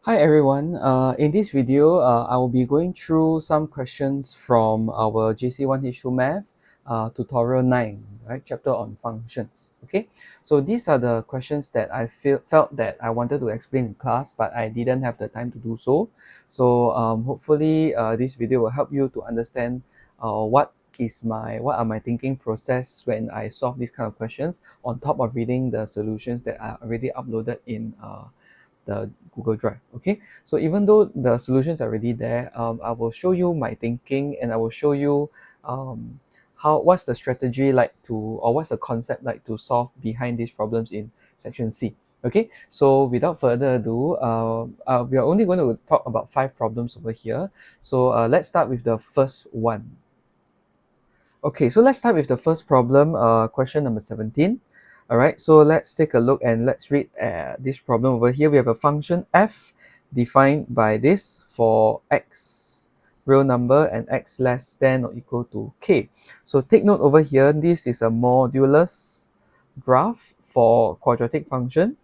Hi everyone, in this video I will be going through some questions from our JC1 H2 Math tutorial 9, right, chapter on functions. Okay, so these are the questions that I felt that I wanted to explain in class, but I didn't have the time to do so. So hopefully this video will help you to understand what are my thinking process when I solve these kind of questions, on top of reading the solutions that are already uploaded in the Google Drive. Okay, so even though the solutions are already there, I will show you my thinking, and I will show you what's the strategy like to, or what's the concept like to solve behind these problems in section C. Okay, so without further ado, we are only going to talk about 5 problems over here. So let's start with the first one. Okay, so let's start with the first problem, question number 17. All right, so let's take a look and let's read this problem over here. We have a function f defined by this for x real number and x less than or equal to k. So take note over here, this is a modulus graph for quadratic function,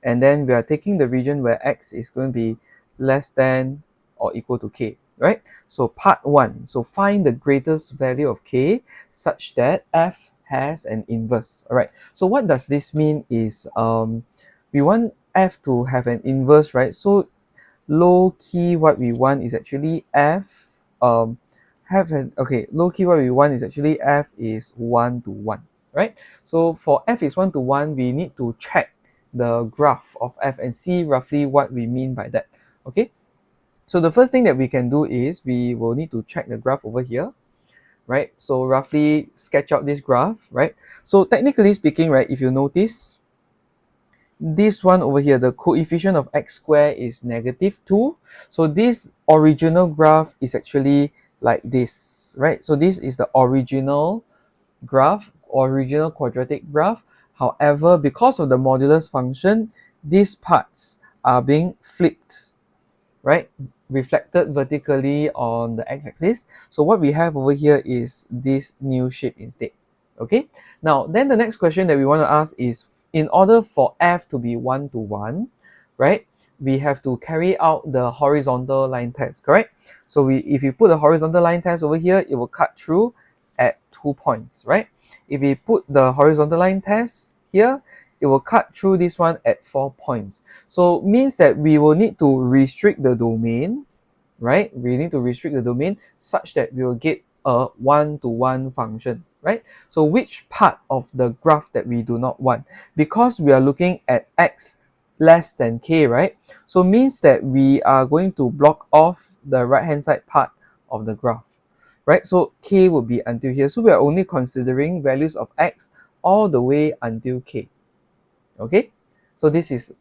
and then we are taking the region where x is going to be less than or equal to k, right? So part 1, so find the greatest value of k such that f has an inverse. All right, so what does this mean is we want f to have an inverse, right? So low key what we want is actually f low key what we want is actually f is 1 to 1, right? So for f is 1 to 1, we need to check the graph of f and see roughly what we mean by that. Okay, so the first thing that we can do is we will need to check the graph over here, right? So roughly sketch out this graph, right? So technically speaking, right, if you notice this one over here, the coefficient of x squared is -2. So this original graph is actually like this, right? So this is the original graph, original quadratic graph. However, because of the modulus function, these parts are being flipped, right? Reflected vertically on the x-axis. So what we have over here is this new shape instead. Okay, now then the next question that we want to ask is, in order for f to be 1 to 1, right, we have to carry out the horizontal line test, correct? So if you put a horizontal line test over here, it will cut through at 2 points, right? If we put the horizontal line test here, it will cut through this one at 4 points. So means that we will need to restrict the domain, right? We need to restrict the domain such that we will get a 1 to 1 function, right? So which part of the graph that we do not want? Because we are looking at x less than k, right? So means that we are going to block off the right hand side part of the graph, right? So k will be until here. So we are only considering values of x all the way until k. Okay, so this is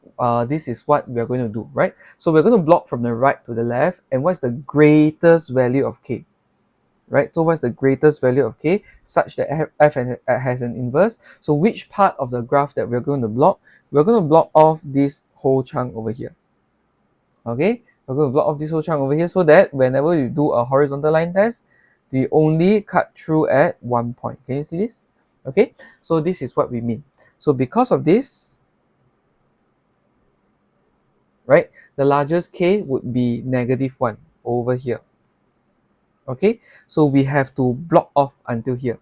what we are going to do, right? So we're going to block from the right to the left, and what's the greatest value of k, right? So what's the greatest value of k such that f has an inverse? So which part of the graph that we're going to block? We're going to block off this whole chunk over here. Okay, we're going to block off this whole chunk over here, so that whenever you do a horizontal line test, we only cut through at 1 point. Can you see this? Okay, so this is what we mean. So because of this, right, the largest k would be -1 over here. Okay, so we have to block off until here.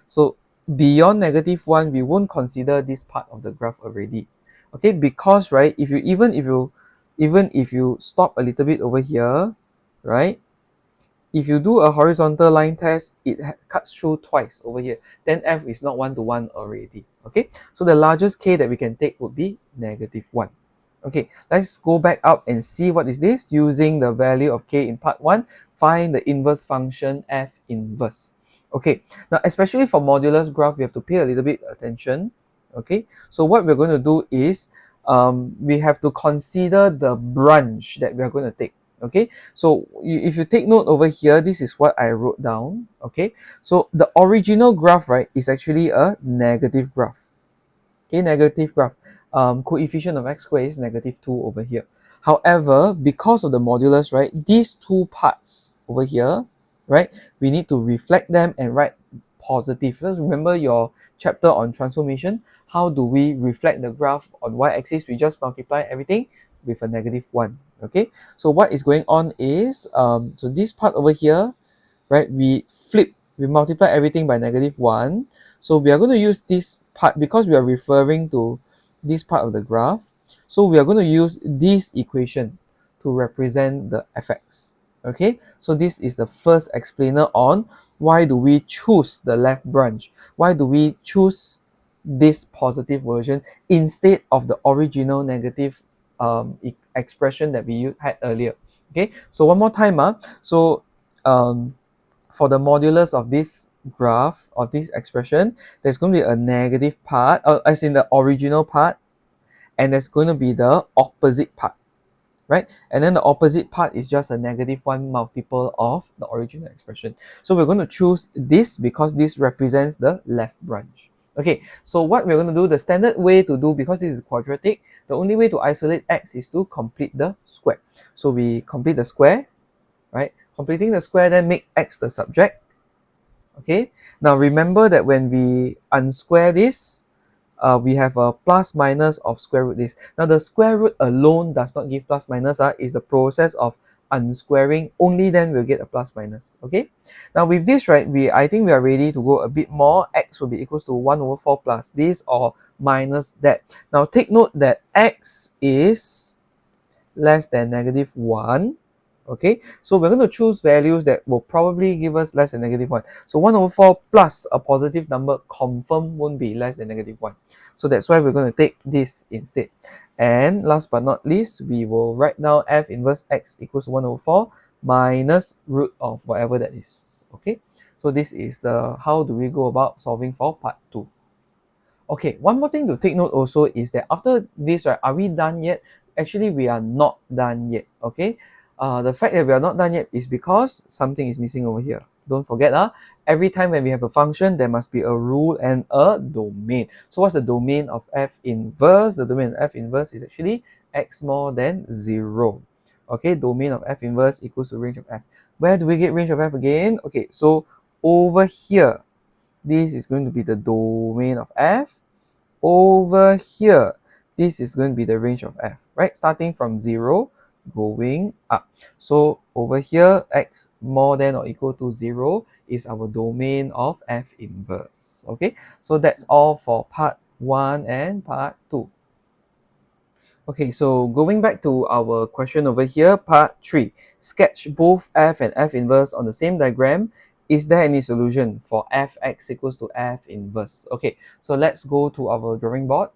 So beyond -1, we won't consider this part of the graph already. Okay, because, right, if you stop a little bit over here, right, if you do a horizontal line test, it cuts through twice over here, then f is not 1 to 1 already. Okay, so the largest k that we can take would be -1. Okay, let's go back up and see what is this. Using the value of k in part 1, find the inverse function f inverse. Okay, now especially for modulus graph, we have to pay a little bit attention. Okay, so what we're going to do is we have to consider the branch that we are going to take. Okay, so if you take note over here, this is what I wrote down. Okay, so the original graph, right, is actually a negative graph. Okay, negative graph. Coefficient of x squared is -2 over here. However, because of the modulus, right, these two parts over here, right, we need to reflect them and write positive. Let's remember your chapter on transformation. How do we reflect the graph on y-axis? We just multiply everything with a negative 1. Okay, so what is going on is, so this part over here, right, we multiply everything by negative 1. So we are going to use this part because we are referring to this part of the graph. So we are going to use this equation to represent the fx. Okay, so this is the first explainer on why do we choose the left branch. Why do we choose this positive version instead of the original negative expression that we had earlier. Okay, so one more time. So for the modulus of this graph, of this expression, there's going to be a negative part, as in the original part, and there's going to be the opposite part, right? And then the opposite part is just a negative 1 multiple of the original expression. So we're going to choose this because this represents the left branch. Okay, so what we're going to do, the standard way to do, because this is quadratic, the only way to isolate x is to complete the square. So we complete the square, right? Completing the square, then make x the subject. Okay, now remember that when we unsquare this, we have a plus minus of square root this. Now the square root alone does not give plus minus. Is the process of unsquaring, only then we'll get a plus minus. Okay, now with this, right, I think we are ready to go a bit more. X will be equals to 1 over 4 plus this or minus that. Now take note that x is less than negative 1. Okay, so we're going to choose values that will probably give us less than negative 1. So 1 over 4 plus a positive number confirm won't be less than negative 1. So that's why we're going to take this instead. And last but not least, we will write down f inverse x equals 1 over 4 minus root of whatever that is. Okay, so this is the how do we go about solving for part 2. Okay, one more thing to take note also is that after this, right, are we done yet? Actually, we are not done yet. Okay, the fact that we are not done yet is because something is missing over here. Don't forget, every time when we have a function, there must be a rule and a domain. So what's the domain of f inverse? The domain of f inverse is actually x more than 0. Okay, domain of f inverse equals to range of f. Where do we get range of f again? Okay, so over here, this is going to be the domain of f. Over here, this is going to be the range of f, right? Starting from 0, going up. So over here, x more than or equal to 0 is our domain of f inverse. Okay, so that's all for part 1 and part 2. Okay, so going back to our question over here, part 3. Sketch both f and f inverse on the same diagram. Is there any solution for fx equals to f inverse? Okay, so let's go to our drawing board.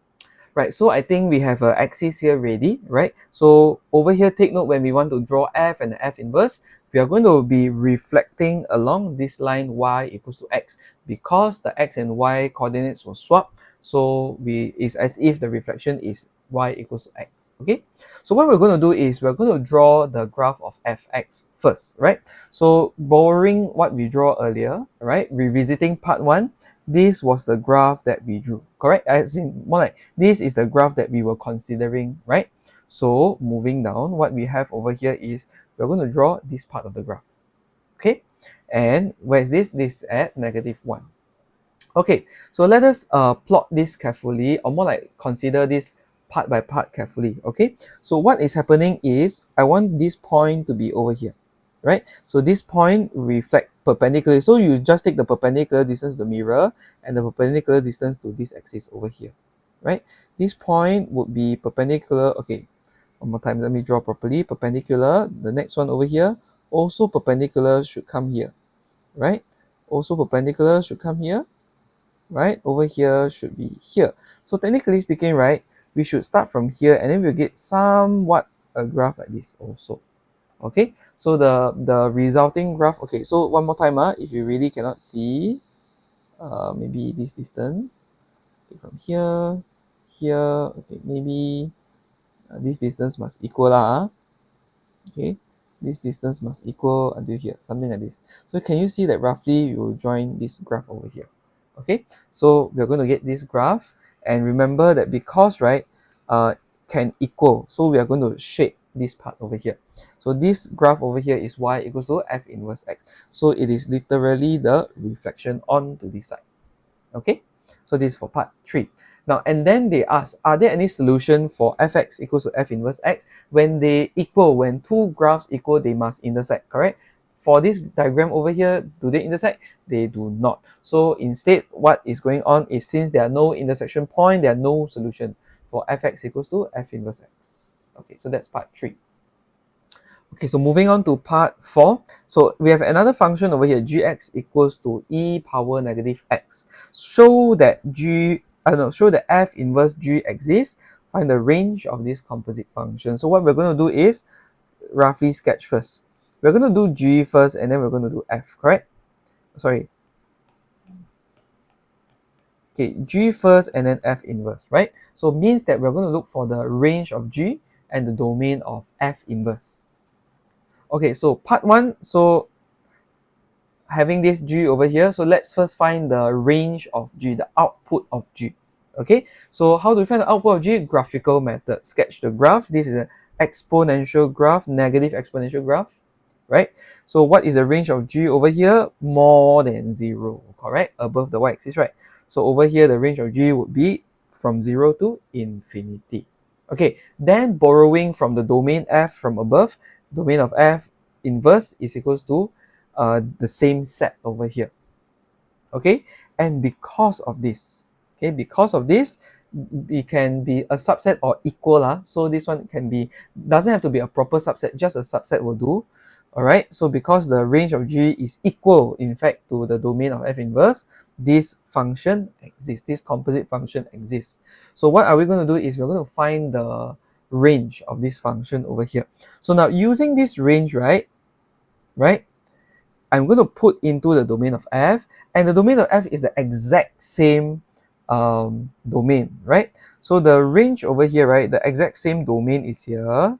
Right, so I think we have an axis here ready, right? So over here, take note when we want to draw f and f inverse, we are going to be reflecting along this line y equals to x because the x and y coordinates will swap. So it's as if the reflection is y equals to x. Okay, so what we're going to do is we're going to draw the graph of fx first, right? So borrowing what we draw earlier, right, revisiting part 1, this was the graph that we drew, correct? As in, more like this is the graph that we were considering, right? So moving down, what we have over here is we're going to draw this part of the graph. Okay, and where is this? This is at negative 1. Okay, so let us plot this carefully, or more like consider this part by part carefully. Okay, so what is happening is I want this point to be over here, right? So this point reflect perpendicularly. So you just take the perpendicular distance to the mirror and the perpendicular distance to this axis over here, right? This point would be perpendicular. Okay, one more time, let me draw properly. Perpendicular. The next one over here, also perpendicular should come here, right? Also perpendicular should come here, right? Over here should be here. So technically speaking, right, we should start from here and then we'll get somewhat a graph like this also. Okay, so the resulting graph, okay, so one more time, if you really cannot see, maybe this distance, okay, from here, here, okay, maybe this distance must equal, okay, this distance must equal until here, something like this. So can you see that roughly you will join this graph over here? Okay, so we're going to get this graph, and remember that because, right, can equal, so we are going to shape this part over here. So this graph over here is y equals to f inverse x. So it is literally the reflection onto this side. Okay, so this is for part 3. Now, and then they ask, are there any solution for fx equals to f inverse x? When they equal, when two graphs equal, they must intersect, correct? For this diagram over here, do they intersect? They do not. So instead, what is going on is, since there are no intersection point, there are no solution for fx equals to f inverse x. Okay, so that's part 3. Okay, so moving on to part 4. So we have another function over here, gx equals to e power negative x. Show that show that f inverse g exists. Find the range of this composite function. So what we're going to do is roughly sketch first. We're going to do g first, and then we're going to do f, correct? Sorry. Okay, g first and then f inverse, right? So means that we're going to look for the range of g and the domain of f inverse. Okay, so part 1, so having this g over here, so let's first find the range of g, the output of g. Okay, so how do we find the output of g? Graphical method. Sketch the graph. This is an exponential graph, negative exponential graph, right? So what is the range of g over here? More than 0, correct? Above the y-axis, right? So over here, the range of g would be from 0 to infinity. Okay, then borrowing from the domain f from above, domain of f inverse is equals to the same set over here. Okay, and because of this, it can be a subset or equal. So this one can be, doesn't have to be a proper subset, just a subset will do. Alright, so because the range of g is equal, in fact, to the domain of f inverse, this function exists, this composite function exists. So what are we going to do is we're going to find the range of this function over here. So now using this range, right, I'm going to put into the domain of f, and the domain of f is the exact same domain, right? So the range over here, right, the exact same domain is here.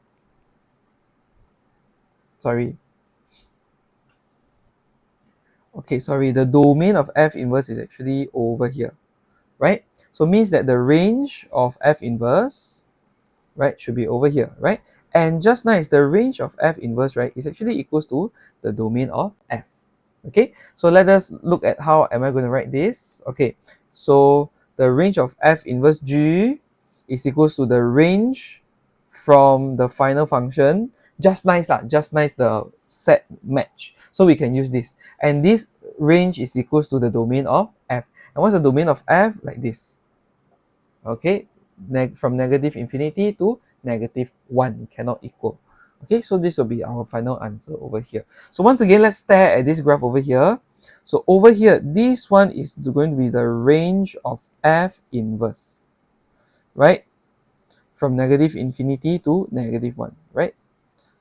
The domain of f inverse is actually over here, right? So means that the range of f inverse, right, should be over here, right? And just nice, the range of f inverse, right, is actually equals to the domain of f. Okay, so let us look at how am I going to write this. Okay, so the range of f inverse g is equals to the range from the final function. Just nice the set match. So we can use this. And this range is equals to the domain of f. And what's the domain of f? Like this. Okay, from negative infinity to negative 1 cannot equal. Okay, so this will be our final answer over here. So once again, let's stare at this graph over here. So over here, this one is going to be the range of f inverse, right? From negative infinity to negative 1, right?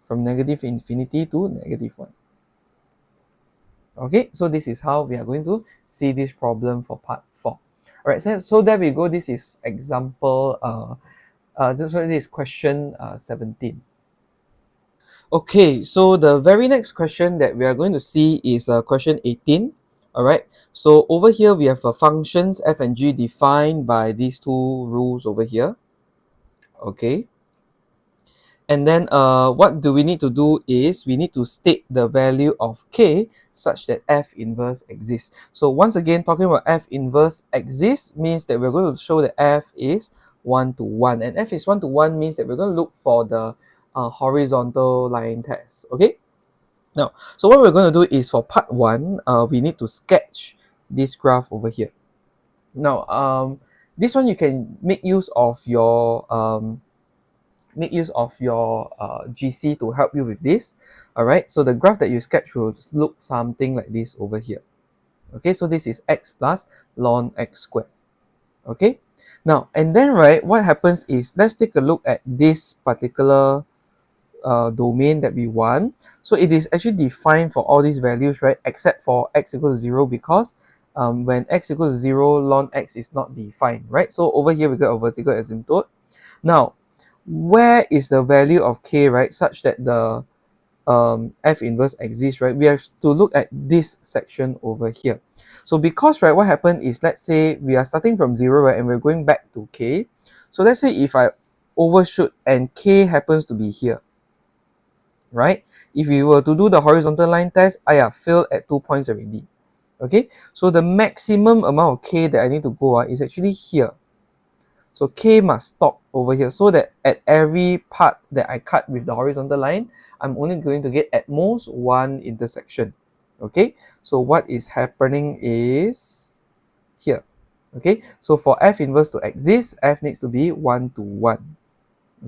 From negative infinity to negative 1. Okay, so this is how we are going to see this problem for part 4. Alright, so there we go. This is example, this is question 17. Okay, so the very next question that we are going to see is question 18. Alright, so over here we have functions f and g defined by these two rules over here. Okay, and then what do we need to do is we need to state the value of k such that f inverse exists. So once again, talking about f inverse exists means that we're going to show that f is 1 to 1, and f is 1 to 1 means that we're going to look for the horizontal line test. Okay, now so what we're going to do is for part 1, we need to sketch this graph over here. Now this one you can make use of your GC to help you with this. Alright, so the graph that you sketch will look something like this over here. Okay, so this is x plus ln x squared. Okay, now and then right, what happens is, let's take a look at this particular domain that we want. So it is actually defined for all these values, right, except for x equals to 0, because when x equals to 0, ln x is not defined, right? So over here we got a vertical asymptote. Now where is the value of k, right, such that the f inverse exists, right? We have to look at this section over here. So because, right, what happened is, let's say we are starting from 0, right, and we're going back to k. So let's say if I overshoot and k happens to be here, right? If we were to do the horizontal line test, I have failed at 2 points already. Okay, so the maximum amount of k that I need to go is actually here. So K must stop over here, so that at every part that I cut with the horizontal line, I'm only going to get at most one intersection. Okay, so what is happening is here. Okay, so for F inverse to exist, F needs to be 1 to 1.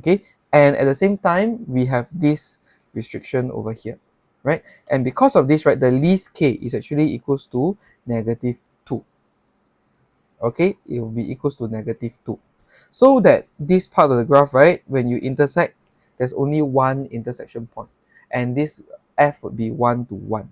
Okay, and at the same time, we have this restriction over here, right? And because of this, right, the least K is actually equals to -2. Okay, it will be equals to -2. So that this part of the graph, right, when you intersect, there's only one intersection point, and this F would be 1 to 1.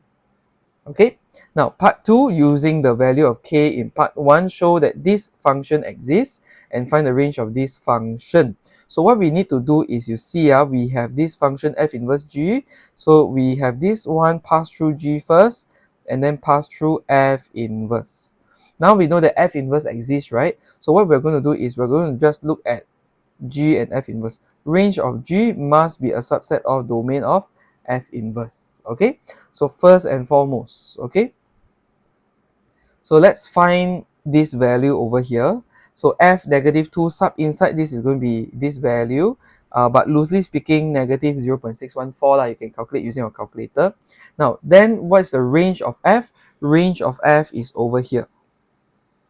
Okay, now part 2, using the value of K in part 1, show that this function exists and find the range of this function. So what we need to do is, you see, we have this function F inverse G. So we have this one pass through G first and then pass through F inverse. Now we know that F inverse exists, right? So what we're going to do is, we're going to just look at G and F inverse. Range of G must be a subset of domain of F inverse. Okay, so first and foremost, okay, so let's find this value over here. So F -2 sub inside this is going to be this value, but loosely speaking -0.614 lah. You can calculate using your calculator. Now then, what's the range of F? Range of F is over here.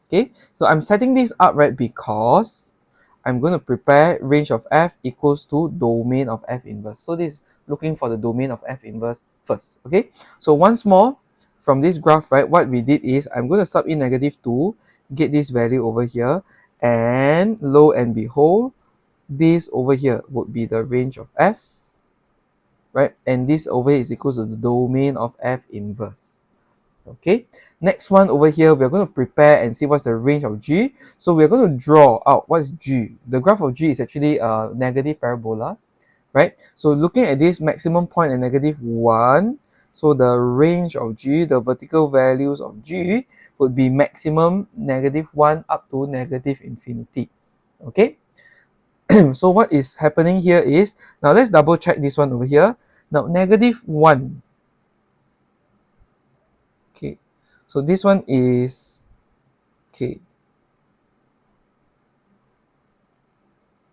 Okay, so I'm setting this up, right, because I'm going to prepare range of F equals to domain of F inverse. So this is looking for the domain of F inverse first. Okay, so once more, from this graph, right, what we did is, I'm going to sub in -2, get this value over here, and lo and behold, this over here would be the range of F, right, and this over here is equals to the domain of F inverse. Okay, next one over here, we're going to prepare and see what's the range of G. So we're going to draw out what's G. The graph of G is actually a negative parabola, right? So looking at this maximum point at -1, so the range of G, the vertical values of G, would be maximum -1 up to -infinity. Okay, so what is happening here is, now let's double check this one over here. Now -1. Okay, so this one is K,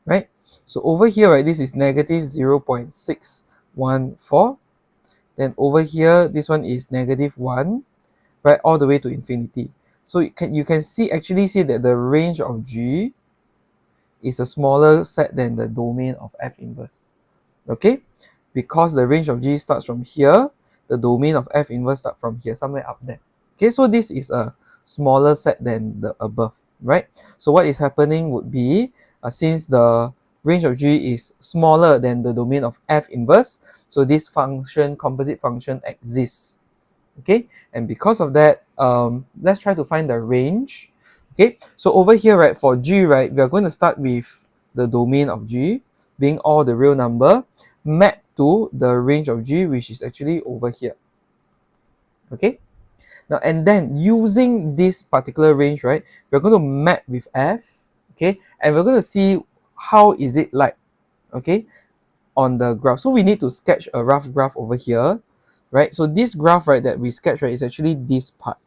right? So over here, right, this is -0.614. Then over here, this one is -1, right, all the way to infinity. So you can actually see that the range of G is a smaller set than the domain of F inverse. Okay, because the range of G starts from here, the domain of F inverse starts from here, somewhere up there. Okay, so this is a smaller set than the above, right? So what is happening would be, since the range of G is smaller than the domain of F inverse, so this function, composite function, exists. Okay, and because of that, let's try to find the range. Okay, so over here, right, for G, right, we are going to start with the domain of G being all the real number, mapped to the range of G, which is actually over here. Okay, now and then using this particular range, right, we're going to map with F. Okay, and we're going to see how is it like, okay, on the graph. So we need to sketch a rough graph over here, right? So this graph, right, that we sketch, right, is actually this part.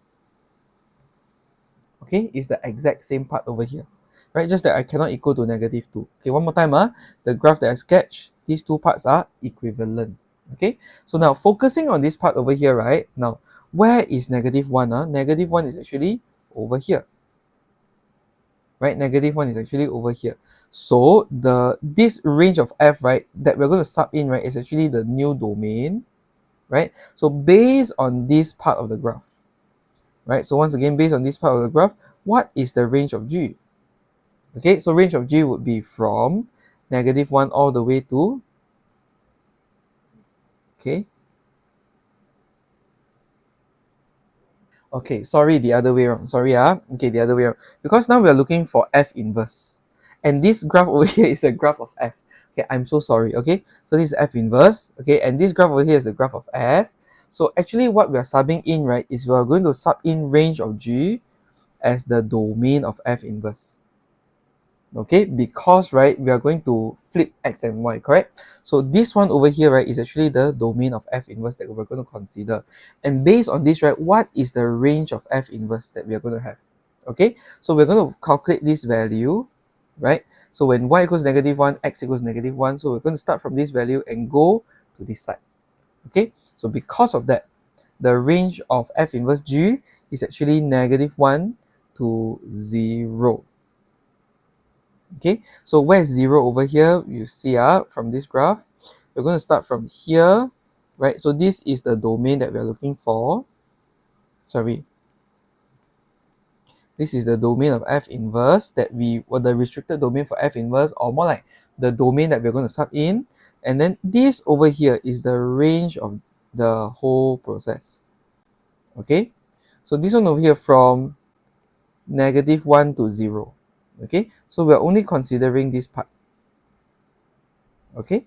Okay, is the exact same part over here, right? Just that I cannot equal to -2. Okay, one more time, the graph that I sketched, these two parts are equivalent. Okay, so now focusing on this part over here, right? Now, where is -1? -1 is actually over here, right? -1 is actually over here. So this range of F, right, that we're going to sub in, right, is actually the new domain, right? So based on this part of the graph, right? So once again, based on this part of the graph, what is the range of G? Okay, so range of G would be from -1 all the way to, okay, okay, sorry, the other way around. Sorry, okay, the other way around. Because now we are looking for F inverse. And this graph over here is the graph of F. Okay, I'm so sorry, okay? So this is F inverse, okay? And this graph over here is the graph of F. So actually what we are subbing in, right, is we are going to sub in range of G as the domain of F inverse. Okay, because, right, we are going to flip X and Y, correct? So this one over here, right, is actually the domain of F inverse that we're going to consider. And based on this, right, what is the range of F inverse that we are going to have? Okay, so we're going to calculate this value. right? So when y equals -1, x equals -1, so we're going to start from this value and go to this side. Okay, so because of that, the range of f inverse g is actually -1 to 0. Okay, so where's 0 over here? You see from this graph, we're going to start from here, right? So this is the domain that we're looking for. Sorry, this is the domain of f inverse that the restricted domain for f inverse, or more like the domain that we're going to sub in. And then this over here is the range of the whole process. Okay, so this one over here from -1 to 0. Okay, so we're only considering this part. Okay,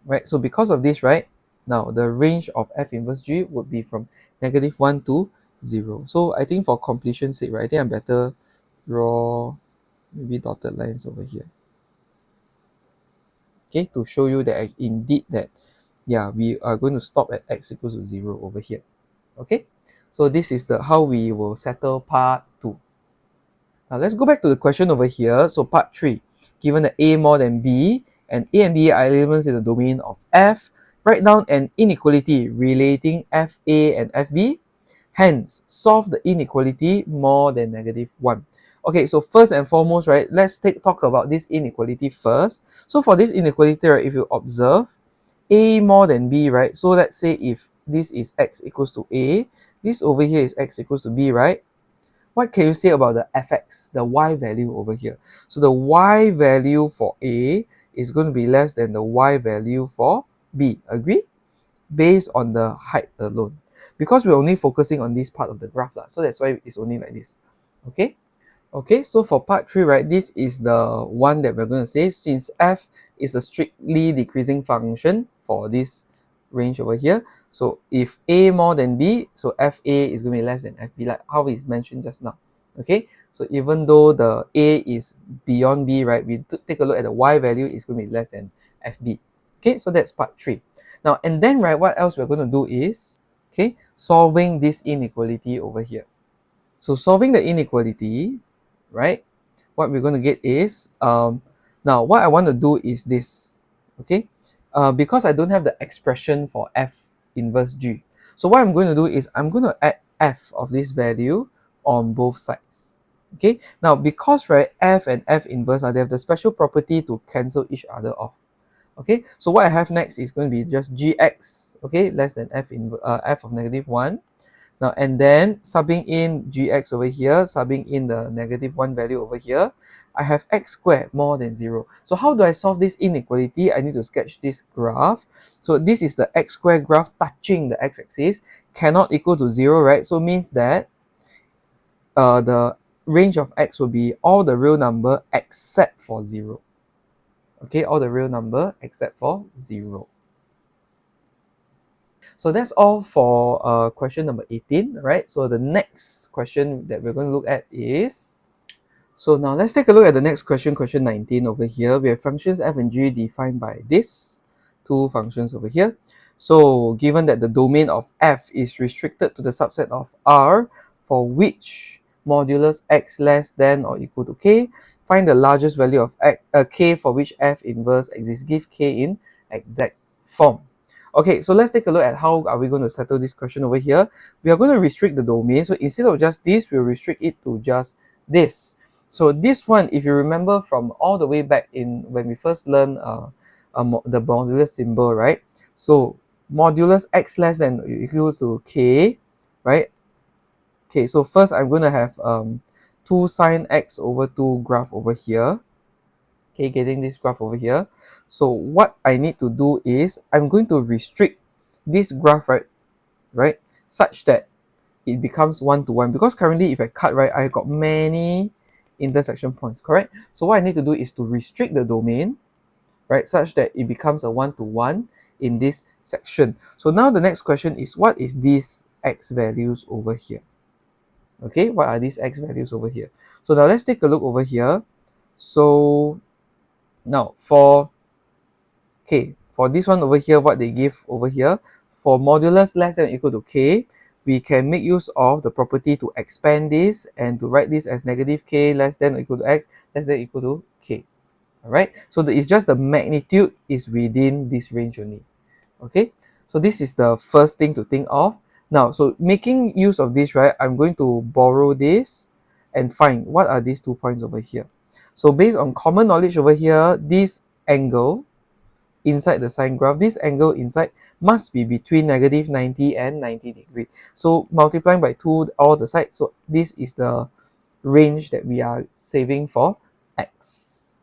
right? So because of this, right, now the range of f inverse g would be from -1 to 0. So I think for completion's sake, right, I think I'm better draw maybe dotted lines over here. Okay, to show you that indeed that, yeah, we are going to stop at x equals to 0 over here. Okay, so this is the how we will settle part 2. Now let's go back to the question over here. So part 3, given that a more than b and a and b are elements in the domain of f, write down an inequality relating fa and fb. Hence, solve the inequality more than -1. Okay, so first and foremost, right, let's talk about this inequality first. So for this inequality, right, if you observe a more than b, right, so let's say if this is x equals to a, this over here is x equals to b, right? What can you say about the fx, the y value over here? So the y value for a is going to be less than the y value for b. Agree? Based on the height alone. Because we're only focusing on this part of the graph, so that's why it's only like this. Okay? Okay, so for part 3, right, this is the one that we're going to say, since f is a strictly decreasing function for this range over here. So if a more than b, so fa is going to be less than fb, like how is mentioned just now. Okay, so even though the a is beyond b, right, we take a look at the y value is going to be less than fb. Okay, so that's part 3. Now, and then, right, what else we're going to do is, okay, solving this inequality over here. So solving the inequality, right, what we're going to get is, now what I want to do is this, okay, because I don't have the expression for f inverse g. So what I'm going to do is I'm going to add f of this value on both sides. Okay, now because, right, f and f inverse, they have the special property to cancel each other off. Okay, so what I have next is going to be just gx, okay, less than f of -1. Now, and then subbing in gx over here, subbing in the -1 value over here, I have x squared more than 0. So how do I solve this inequality? I need to sketch this graph. So this is the x squared graph touching the x-axis, cannot equal to 0, right? So means that the range of x will be all the real number except for 0. Okay, all the real number except for 0. So that's all for question number 18, right? So the next question that we're going to look at is, so now let's take a look at the next question, question 19 over here. We have functions f and g defined by this two functions over here. So given that the domain of f is restricted to the subset of R for which modulus x less than or equal to k, find the largest value of k for which f inverse exists. Give k in exact form. Okay, so let's take a look at how are we going to settle this question over here. We are going to restrict the domain. So instead of just this, we'll restrict it to just this. So this one, if you remember from all the way back in when we first learned the modulus symbol, right? So modulus x less than or equal to k, right? Okay, so first I'm going to have 2 sine x over 2 graph over here. Okay, getting this graph over here. So what I need to do is I'm going to restrict this graph, right, such that it becomes 1-to-1, because currently if I cut, right, I got many intersection points, correct? So what I need to do is to restrict the domain, right, such that it becomes a 1-to-1 in this section. So now the next question is, what is these x values over here? Okay, what are these x values over here? So now let's take a look over here. So now for this one over here, what they give over here, for modulus less than or equal to k, we can make use of the property to expand this and to write this as negative k less than or equal to x less than or equal to k. Alright, so it's just the magnitude is within this range only. Okay, so this is the first thing to think of. Now, so making use of this, right, I'm going to borrow this and find what are these 2 points over here. So based on common knowledge over here, this angle inside the sine graph, this angle inside must be between negative 90 and 90 degree. So multiplying by 2 all the sides, so this is the range that we are saving for x.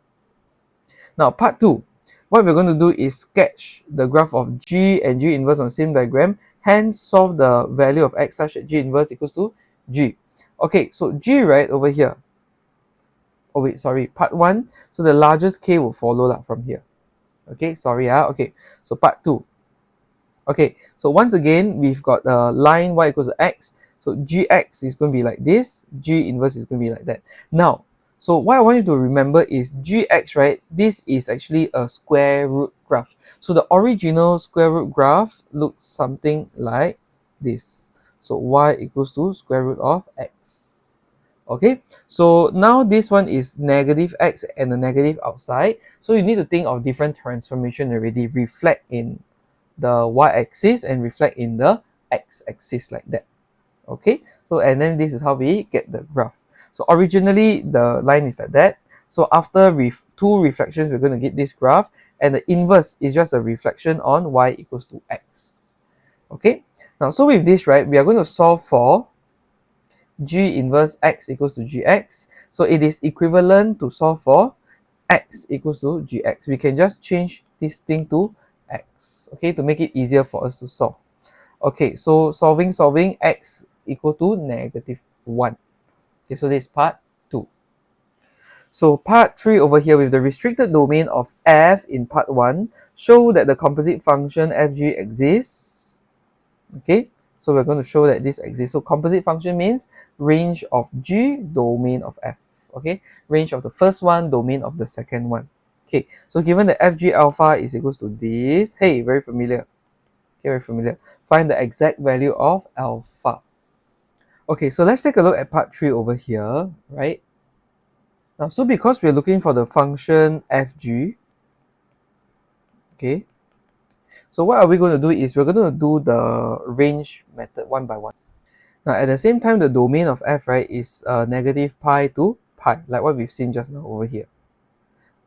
Now part 2, what we're going to do is sketch the graph of G and G inverse on the same diagram, hence solve the value of x such that G inverse equals to G. Okay, so G right over here, oh wait, sorry, part 1, so the largest k will follow from here. Okay, sorry, okay, so part 2. Okay, so once again, we've got a line y equals to x, so gx is going to be like this, G inverse is going to be like that. Now, so what I want you to remember is gx, right? This is actually a square root graph. So the original square root graph looks something like this. So y equals to square root of x. Okay, so now this one is negative x and a negative outside. So you need to think of different transformation already, reflect in the y-axis and reflect in the x-axis like that. Okay, so and then this is how we get the graph. So originally the line is like that. So after two reflections, we're going to get this graph, and the inverse is just a reflection on y equals to x. Okay, now so with this, right, we are going to solve for G inverse x equals to gx. So it is equivalent to solve for x equals to gx. We can just change this thing to x, okay, to make it easier for us to solve. Okay, so solving x equal to negative 1. Okay, so this is part 2. So part 3 over here, with the restricted domain of f in part 1, show that the composite function fg exists. Okay, so we're going to show that this exists. So composite function means range of g, domain of f. Okay, range of the first one, domain of the second one. Okay, so given that fg alpha is equals to this, hey, very familiar. Okay, very familiar. Find the exact value of alpha. Okay, so let's take a look at part 3 over here, right? Now, so because we're looking for the function fg, okay, so what are we going to do is we're going to do the range method one by one. Now, at the same time, the domain of f, right, is negative pi to pi, like what we've seen just now over here.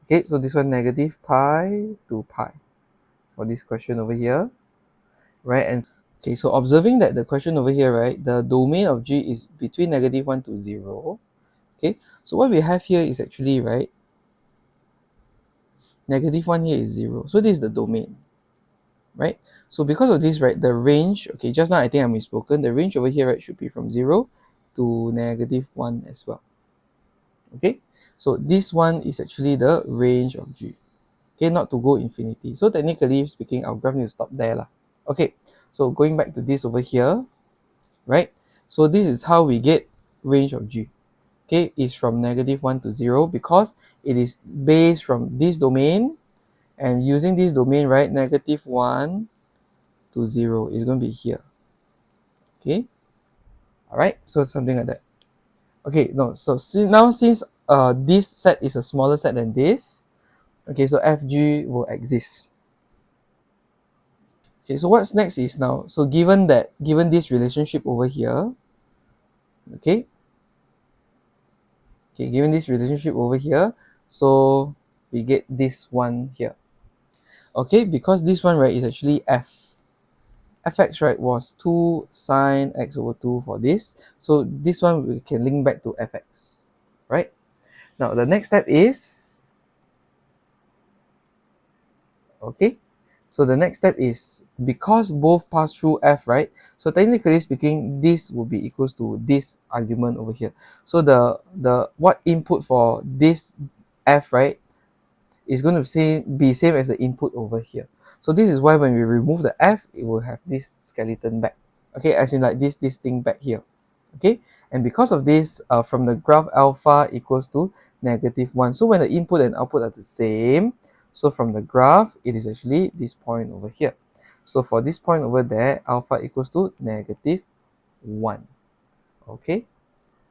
Okay, so this one negative pi to pi for this question over here, right? And okay, so observing that the question over here, right, the domain of g is between negative 1 to 0. Okay, so what we have here is actually, right, negative 1 here is 0. So this is the domain, right? So because of this, right, the range, okay, just now I think I misspoken, the range over here, right, should be from 0 to negative 1 as well. Okay, so this one is actually the range of g. Okay, not to go infinity. So technically speaking, our graph needs to stop there lah. Okay, so going back to this over here, right? So this is how we get range of g. Okay, is from negative 1 to 0 because it is based from this domain, and using this domain, right, negative 1 to 0 is going to be here. Okay, all right, so something like that. Okay, no, so now since this set is a smaller set than this, okay, so fg will exist. Okay, so what's next is now, so given this relationship over here, okay, given this relationship over here, so we get this one here. Okay, because this one, right, is actually fx, right, was 2 sine x over 2 for this. So this one we can link back to fx, right? Now the next step is, okay, so the next step is, because both pass through f, right, so technically speaking, this will be equals to this argument over here. So the what input for this f, right, is going to be same as the input over here. So this is why when we remove the f, it will have this skeleton back. Okay, as in like this thing back here. Okay, and because of this, from the graph alpha equals to negative 1. So when the input and output are the same, so from the graph, it is actually this point over here. So for this point over there, alpha equals to negative 1. Okay.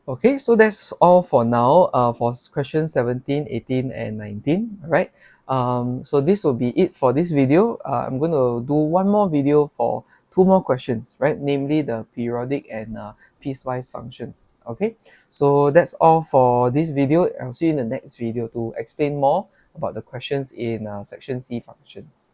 Okay, so that's all for now for questions 17, 18, and 19. All right. So this will be it for this video. I'm going to do one more video for two more questions, right? Namely the periodic and piecewise functions. Okay. So that's all for this video. I'll see you in the next video to explain more about the questions in section C functions.